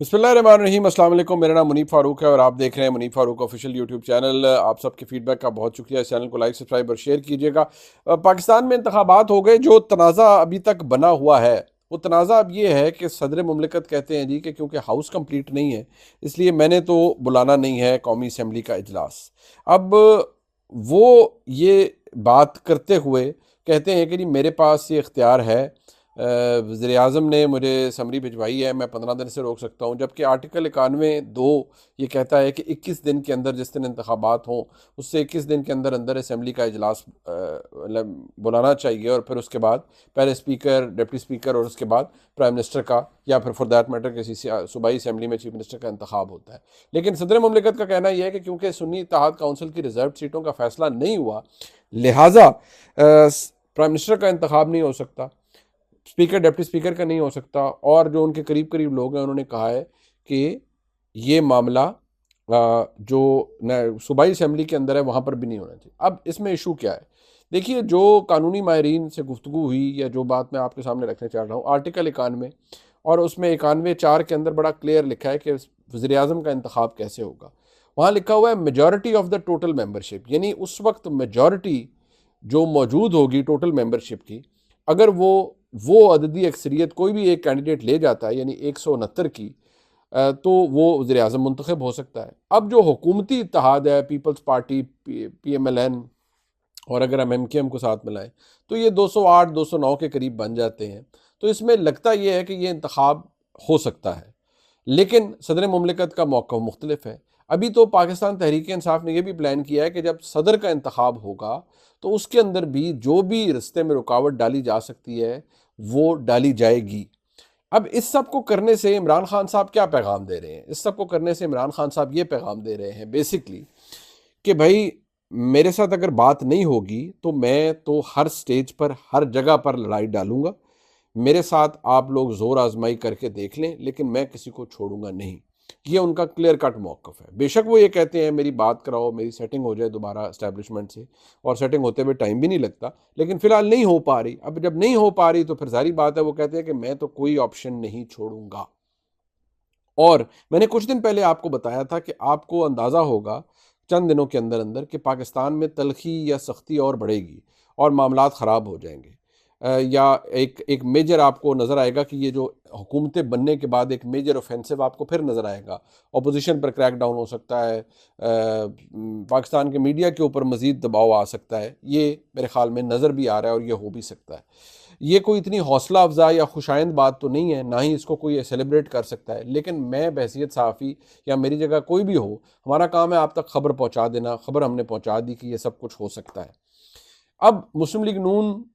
बिस्मिल्लाहिर्रहमानिर्रहीम। अस्सलाम वालेकुम। मेरा नाम मुनीब फ़ारूक है और आप देख रहे हैं Muneeb Farooq official YouTube channel. आप सबके फीडबैक का बहुत शुक्रिया। इस चैनल को लाइक, सब्सक्राइब और शेयर कीजिएगा। पाकिस्तान में इंतखाबात हो गए। जो तनाज़ा अभी तक बना हुआ है वो तनाज़ा अब ये है कि सदर मुमलिकत कहते हैं जी कि क्योंकि हाउस कंप्लीट नहीं है इसलिए मैंने तो बुलाना नहीं है कौमी असम्बली का इजलास। अब वो ये बात करते हुए कहते हैं कि जी मेरे पास ये इख्तियार है, वज़ीर आज़म ने मुझे समरी भिजवाई है, मैं 15 दिन से रोक सकता हूँ। जबकि आर्टिकल 91(2) ये कहता है कि 21 दिन के अंदर जिस दिन इंतखाबात हों उससे 21 दिन के अंदर अंदर असम्बली का इजलास मतलब बुलाना चाहिए और फिर उसके बाद पहले स्पीकर, डिप्टी स्पीकर और उसके बाद प्राइम मिनिस्टर का या फिर फॉर दैट मैटर किसी सूबाई असम्बली में चीफ मिनिस्टर का इंतखाब होता है। लेकिन सदर मुमलिकत का कहना यह है कि क्योंकि सुन्नी इत्तेहाद काउंसिल की रिजर्व सीटों का फैसला नहीं हुआ लिहाजा प्राइम मिनिस्टर का इंतखाब नहीं हो सकता, स्पीकर डिप्टी स्पीकर का नहीं हो सकता। और जो उनके करीब करीब लोग हैं उन्होंने कहा है कि ये मामला जो सूबाई असम्बली के अंदर है वहाँ पर भी नहीं होना चाहिए। अब इसमें इशू क्या है? देखिए, जो कानूनी माहिरीन से गुफ्तगू हुई या जो बात मैं आपके सामने रखने चाह रहा हूँ, आर्टिकल 91 और उसमें 91(4) के अंदर बड़ा क्लियर लिखा है कि वज़ीर आज़म का इंतखाब कैसे होगा। वहाँ लिखा हुआ है majority of the total membership, यानी उस वक्त मेजॉरिटी जो मौजूद होगी टोटल मेंबरशिप की, अगर वो अददी अक्सरियत कोई भी एक कैंडिडेट ले जाता है यानी 169 की, तो वो वज़ीर आज़म मुंतखब हो सकता है। अब जो हुकूमती इत्तेहाद है पीपल्स पार्टी, PMLN और अगर हम MKM को साथ मिलाएं तो ये 208 209 के करीब बन जाते हैं। तो इसमें लगता ये है कि ये इंतखाब हो सकता है, लेकिन सदर मुमलिकत का मौक़िफ़ मुख्तलिफ है। अभी तो पाकिस्तान तहरीक इंसाफ ने यह भी प्लान किया है कि जब सदर का इंतखाब होगा तो उसके अंदर भी जो भी रास्ते में रुकावट डाली जा सकती है वो डाली जाएगी। अब इस सब को करने से इमरान खान साहब क्या पैगाम दे रहे हैं? इस सब को करने से इमरान खान साहब ये पैगाम दे रहे हैं बेसिकली कि भाई मेरे साथ अगर बात नहीं होगी तो मैं तो हर स्टेज पर हर जगह पर लड़ाई डालूंगा। मेरे साथ आप लोग जोर आजमाई करके देख लें लेकिन मैं किसी को छोड़ूंगा नहीं। ये उनका क्लियर कट मौक़िफ़ है। बेशक वो ये कहते हैं मेरी बात कराओ, मेरी सेटिंग हो जाए दोबारा इस्टेब्लिशमेंट से, और सेटिंग होते हुए टाइम भी नहीं लगता, लेकिन फ़िलहाल नहीं हो पा रही। अब जब नहीं हो पा रही तो फिर सारी बात है, वो कहते हैं कि मैं तो कोई ऑप्शन नहीं छोड़ूंगा। और मैंने कुछ दिन पहले आपको बताया था कि आपको अंदाज़ा होगा चंद दिनों के अंदर अंदर कि पाकिस्तान में तलखी या सख्ती और बढ़ेगी और मामलात ख़राब हो जाएंगे। या एक एक मेजर आपको नज़र आएगा कि ये जो हुकूमतें बनने के बाद एक मेजर ऑफेंसिव आपको फिर नज़र आएगा। अपोजिशन पर क्रैक डाउन हो सकता है, पाकिस्तान के मीडिया के ऊपर मज़ीद दबाव आ सकता है। ये मेरे ख़्याल में नज़र भी आ रहा है और ये हो भी सकता है। ये कोई इतनी हौसला अफजा या खुशाइंद बात तो नहीं है, ना ही इसको कोई सेलिब्रेट कर सकता है, लेकिन मैं बहैसियत सहाफ़ी या मेरी जगह कोई भी हो, हमारा काम है आप तक खबर पहुंचा देना। खबर हमने पहुंचा दी कि ये सब कुछ हो सकता है। अब मुस्लिम लीग नून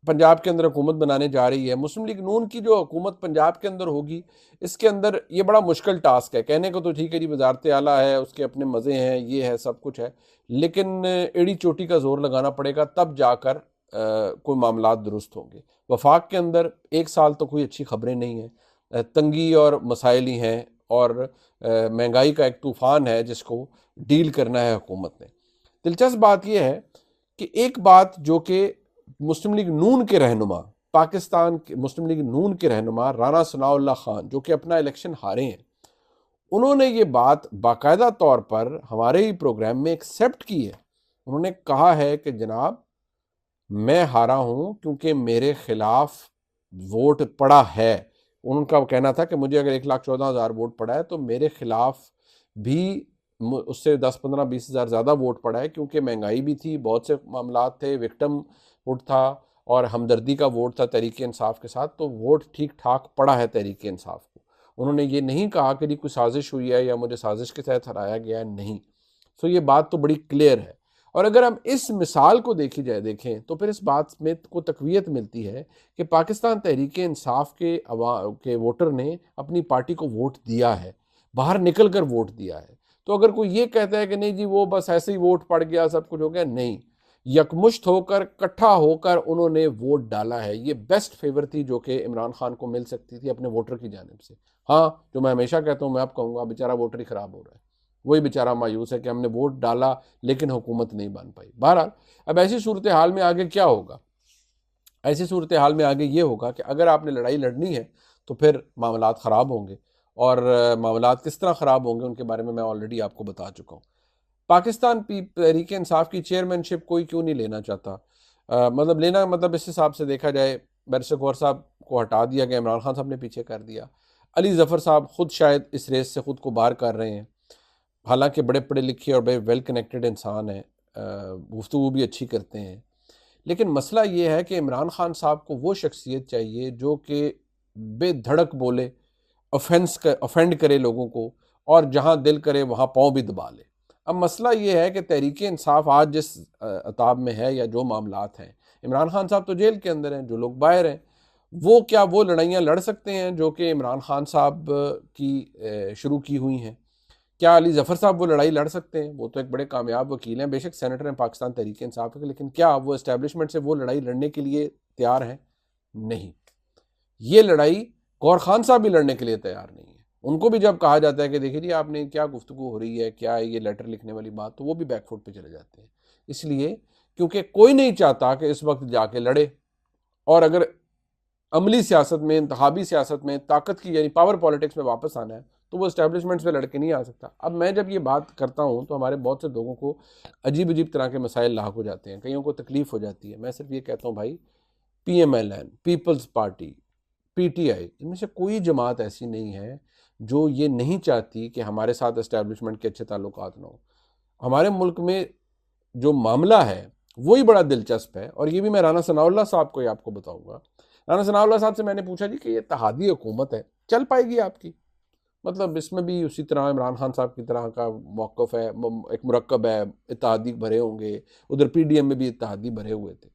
पंजाब के अंदर हुकूमत बनाने जा रही है। मुस्लिम लीग नून की जो हुकूमत पंजाब के अंदर होगी, इसके अंदर ये बड़ा मुश्किल टास्क है। कहने को तो ठीक है जी, वजारत आला है, उसके अपने मज़े हैं, ये है, सब कुछ है, लेकिन एड़ी चोटी का जोर लगाना पड़ेगा, तब जाकर कोई मामलात दुरुस्त होंगे। वफाक के अंदर 1 साल तो कोई अच्छी खबरें नहीं हैं, तंगी और मसाइल ही हैं, और महंगाई का एक तूफ़ान है जिसको डील करना है हुकूमत ने। दिलचस्प बात यह है कि एक बात जो कि मुस्लिम लीग नून के रहनुमा, पाकिस्तान के मुस्लिम लीग नून के रहनुमा राना सनाउल्लाह खान, जो कि अपना इलेक्शन हारे हैं, उन्होंने ये बात बाकायदा तौर पर हमारे ही प्रोग्राम में एक्सेप्ट की है। उन्होंने कहा है कि जनाब मैं हारा हूं क्योंकि मेरे खिलाफ वोट पड़ा है। उनका कहना था कि मुझे अगर 1,14,000 वोट पड़ा है तो मेरे खिलाफ भी उससे 10-15-20 हज़ार ज़्यादा वोट पड़ा है, क्योंकि महंगाई भी थी, बहुत से मामलात थे, विक्टिम वोट था और हमदर्दी का वोट था तहरीक इंसाफ के साथ, तो वोट ठीक ठाक पड़ा है तहरीक इंसाफ को। उन्होंने ये नहीं कहा कि कोई साजिश हुई है या मुझे साजिश के तहत हराया गया है, नहीं। सो ये बात तो बड़ी क्लियर है। और अगर हम इस मिसाल को देखें तो फिर इस बात में को तकवीत मिलती है कि पाकिस्तान तहरीक इंसाफ के वोटर ने अपनी पार्टी को वोट दिया है, बाहर निकल कर वोट दिया है। तो अगर कोई ये कहता है कि नहीं जी वो बस ऐसे ही वोट पड़ गया, सब कुछ हो गया, नहीं, यकमुश्त होकर, इकट्ठा होकर उन्होंने वोट डाला है। ये बेस्ट फेवर थी जो कि इमरान खान को मिल सकती थी अपने वोटर की जानिब से। हाँ, जो मैं हमेशा कहता हूँ, मैं अब कहूँगा बेचारा वोटर ही ख़राब हो रहा है, वही बेचारा मायूस है कि हमने वोट डाला लेकिन हुकूमत नहीं बन पाई। बहरहाल, अब ऐसी सूरत हाल में आगे क्या होगा? ऐसी सूरत हाल में आगे ये होगा कि अगर आपने लड़ाई लड़नी है तो फिर मामलात ख़राब होंगे, और मामलात किस तरह ख़राब होंगे उनके बारे में मैं ऑलरेडी आपको बता चुका हूँ। पाकिस्तान तहरीक इंसाफ की चेयरमैनशिप कोई क्यों नहीं लेना चाहता? मतलब लेना मतलब इस हिसाब से देखा जाए, बैरिस्टर गौहर साहब को हटा दिया गया, इमरान खान साहब ने पीछे कर दिया। अली ज़फ़र साहब खुद शायद इस रेस से ख़ुद को बाहर कर रहे हैं, हालांकि बड़े पढ़े लिखे और बड़े वेल कनेक्टेड इंसान हैं, गुफ्तगू भी अच्छी करते हैं। लेकिन मसला ये है कि इमरान खान साहब को वो शख्सियत चाहिए जो कि बेधड़क बोले, ऑफेंड करे लोगों को, और जहाँ दिल करे वहाँ पाँव भी दबा ले। अब मसला ये है कि तहरीक इंसाफ आज जिस अताब में है या जो मामलात हैं, इमरान खान साहब तो जेल के अंदर हैं, जो लोग बाहर हैं, वो क्या वो लड़ाइयाँ लड़ सकते हैं जो कि इमरान खान साहब की शुरू की हुई हैं? क्या अली ज़फ़र साहब वो लड़ाई लड़ सकते हैं? वो तो एक बड़े कामयाब वकील हैं, बेशक सेनेटर हैं पाकिस्तान तहरीक इंसाफ के, लेकिन क्या वो इस्टेब्लिशमेंट से वो लड़ाई लड़ने के लिए तैयार हैं? नहीं। ये लड़ाई गौहर खान साहब भी लड़ने के लिए तैयार नहीं है। उनको भी जब कहा जाता है कि देखिए जी आपने क्या गुफ्तगू हो रही है, क्या है ये लेटर लिखने वाली बात, तो वो भी बैकफुट पे चले जाते हैं। इसलिए क्योंकि कोई नहीं चाहता कि इस वक्त जाके लड़े, और अगर अमली सियासत में, इंतखाबी सियासत में, ताकत की यानी पावर पॉलिटिक्स में वापस आना है तो वो इस्टेब्लिशमेंट से लड़के नहीं आ सकता। अब मैं जब ये बात करता हूँ तो हमारे बहुत से लोगों को अजीब अजीब तरह के मसाइल लाक हो जाते हैं, कईयों को तकलीफ हो जाती है। मैं सिर्फ ये कहता हूँ भाई, PMLN, पीपल्स पार्टी, PTI, इनमें से कोई जमात ऐसी नहीं है जो ये नहीं चाहती कि हमारे साथ इस्टेब्लिशमेंट के अच्छे ताल्लुकात ना हो। हमारे मुल्क में जो मामला है वही बड़ा दिलचस्प है, और ये भी मैं राना सनाउल्लाह साहब को ही आपको बताऊंगा। राना सनाउल्लाह साहब से मैंने पूछा जी कि ये इत्तेहादी हुकूमत है, चल पाएगी आपकी? मतलब इसमें भी उसी तरह इमरान खान साहब की तरह का मौक़िफ़ है, एक मुरक्कब है, इत्तेहादी भरे होंगे, उधर PDM में भी इत्तेहादी भरे हुए थे।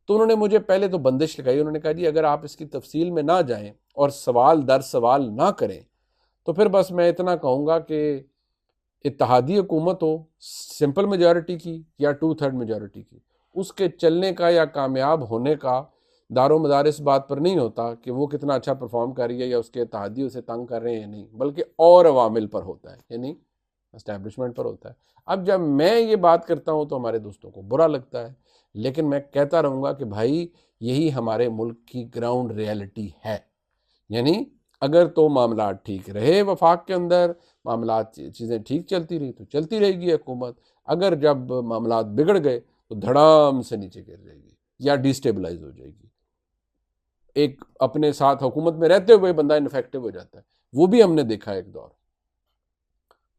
तो उन्होंने मुझे पहले तो बंदिश लगाई, उन्होंने कहा जी अगर आप इसकी तफसील में ना जाएं और सवाल दर सवाल ना करें तो फिर बस मैं इतना कहूँगा कि इत्तेहादी हुकूमत हो सिंपल मेजॉरिटी की या 2/3 मेजॉरिटी की, उसके चलने का या कामयाब होने का दारो मदार इस बात पर नहीं होता कि वो कितना अच्छा परफॉर्म कर रही है या उसके इत्तेहादी उसे तंग कर रहे हैं या नहीं, बल्कि और अवामिल पर होता है, यानी एस्टैब्लिशमेंट पर होता है। अब जब मैं ये बात करता हूँ तो हमारे दोस्तों को बुरा लगता है, लेकिन मैं कहता रहूँगा कि भाई यही हमारे मुल्क की ग्राउंड रियलिटी है। यानी अगर तो मामला ठीक रहे वफाक के अंदर, मामला चीज़ें ठीक चलती रही तो चलती रहेगी हुकूमत, अगर जब मामला बिगड़ गए तो धड़ाम से नीचे गिर जाएगी या डिस्टेबलाइज हो जाएगी। एक अपने साथ हुकूमत में रहते हुए बंदा इनफेक्टिव हो जाता है, वो भी हमने देखा है एक दौर।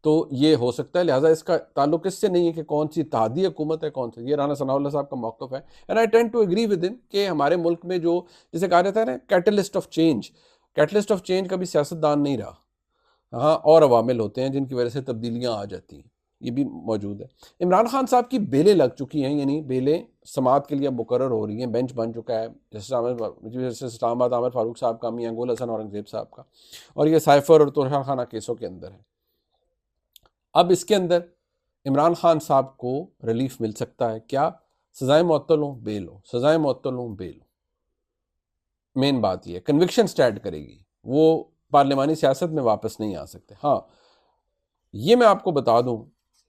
तो ये हो सकता है, लिहाजा इसका ताल्लुक इससे नहीं है कि कौन सी इत्तेहादी हुकूमत है कौन सी, ये राना सनाउल्लाह साहब का मौक़िफ़ है, and I tend to agree with him कि हमारे मुल्क में जो जिसे कहा जाता है ना catalyst of change, catalyst of change कभी सियासतदान नहीं रहा। हाँ, और अवामिल होते हैं जिनकी वजह से तब्दीलियाँ आ जाती हैं, ये भी मौजूद है। इमरान खान साहब की बेलें लग चुकी हैं, यानी बेलें समात के लिए मुकर्रर हो रही हैं, बेंच बन चुका है, जैसे इस्लामाबाद आमिर फारूक साहब का, मियां गुल हसन औरंगजेब साहब का, और ये साइफर और तोशा खाना केसों के अंदर है। अब इसके अंदर इमरान खान साहब को रिलीफ मिल सकता है क्या? सजाएं मुअत्तल हो बेल हो, सजाएं मुअत्तल हो बेल हो। मेन बात यह कन्विक्शन स्टैंड करेगी, वो पार्लिमानी सियासत में वापस नहीं आ सकते। हाँ, ये मैं आपको बता दूं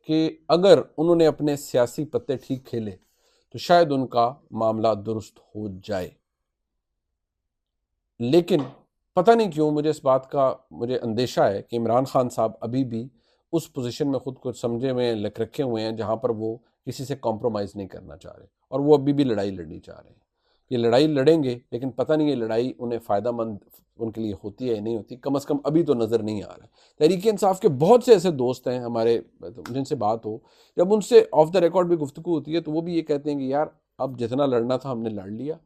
कि अगर उन्होंने अपने सियासी पत्ते ठीक खेले तो शायद उनका मामला दुरुस्त हो जाए, लेकिन पता नहीं क्यों मुझे इस बात का मुझे अंदेशा है कि इमरान खान साहब अभी भी उस पोजीशन में खुद को समझे में लग रखे हुए हैं जहां पर वो किसी से कॉम्प्रोमाइज़ नहीं करना चाह रहे, और वो अभी भी लड़ाई लड़नी चाह रहे हैं। ये लड़ाई लड़ेंगे, लेकिन पता नहीं ये लड़ाई उन्हें फ़ायदेमंद उनके लिए होती है या नहीं होती, कम अज़ कम अभी तो नज़र नहीं आ रहा है। तहरीक इंसाफ के बहुत से ऐसे दोस्त हैं हमारे जिनसे बात हो, जब उनसे ऑफ द रिकॉर्ड भी गुफ्तगू होती है तो वो भी ये कहते हैं कि यार अब जितना लड़ना था हमने लड़ लिया,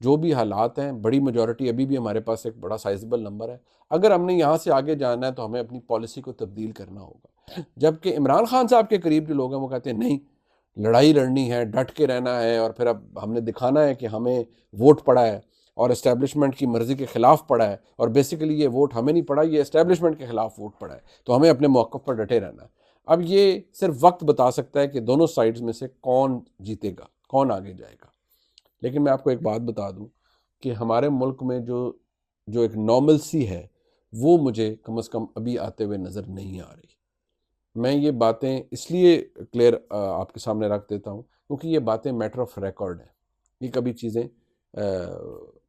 जो भी हालात हैं, बड़ी मेजॉरिटी अभी भी हमारे पास एक बड़ा साइजेबल नंबर है, अगर हमने यहाँ से आगे जाना है तो हमें अपनी पॉलिसी को तब्दील करना होगा। जबकि इमरान खान साहब के करीब जो लोग हैं वो कहते हैं नहीं, लड़ाई लड़नी है, डट के रहना है, और फिर अब हमने दिखाना है कि हमें वोट पड़ा है और इस्टेब्लिशमेंट की मर्ज़ी के ख़िलाफ़ पड़ा है, और बेसिकली ये वोट हमें नहीं पड़ा, ये इस्टेब्लिशमेंट के ख़िलाफ़ वोट पड़ा है, तो हमें अपने मौक़िफ़ पर डटे रहना है। अब ये सिर्फ वक्त बता सकता है कि दोनों साइड्स में से कौन जीतेगा, कौन आगे जाएगा। लेकिन मैं आपको एक बात बता दूं कि हमारे मुल्क में जो जो एक नॉर्मल सी है वो मुझे कम से कम अभी आते हुए नज़र नहीं आ रही। मैं ये बातें इसलिए क्लियर आपके सामने रख देता हूँ क्योंकि ये बातें मैटर ऑफ रिकॉर्ड है, ये कभी चीज़ें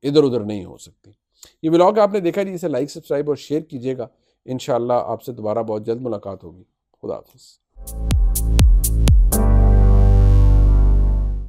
इधर उधर नहीं हो सकती। ये व्लॉग आपने देखा जी, इसे लाइक सब्सक्राइब और शेयर कीजिएगा। इंशाअल्लाह आपसे दोबारा बहुत जल्द मुलाकात होगी। खुदा हाफिज़।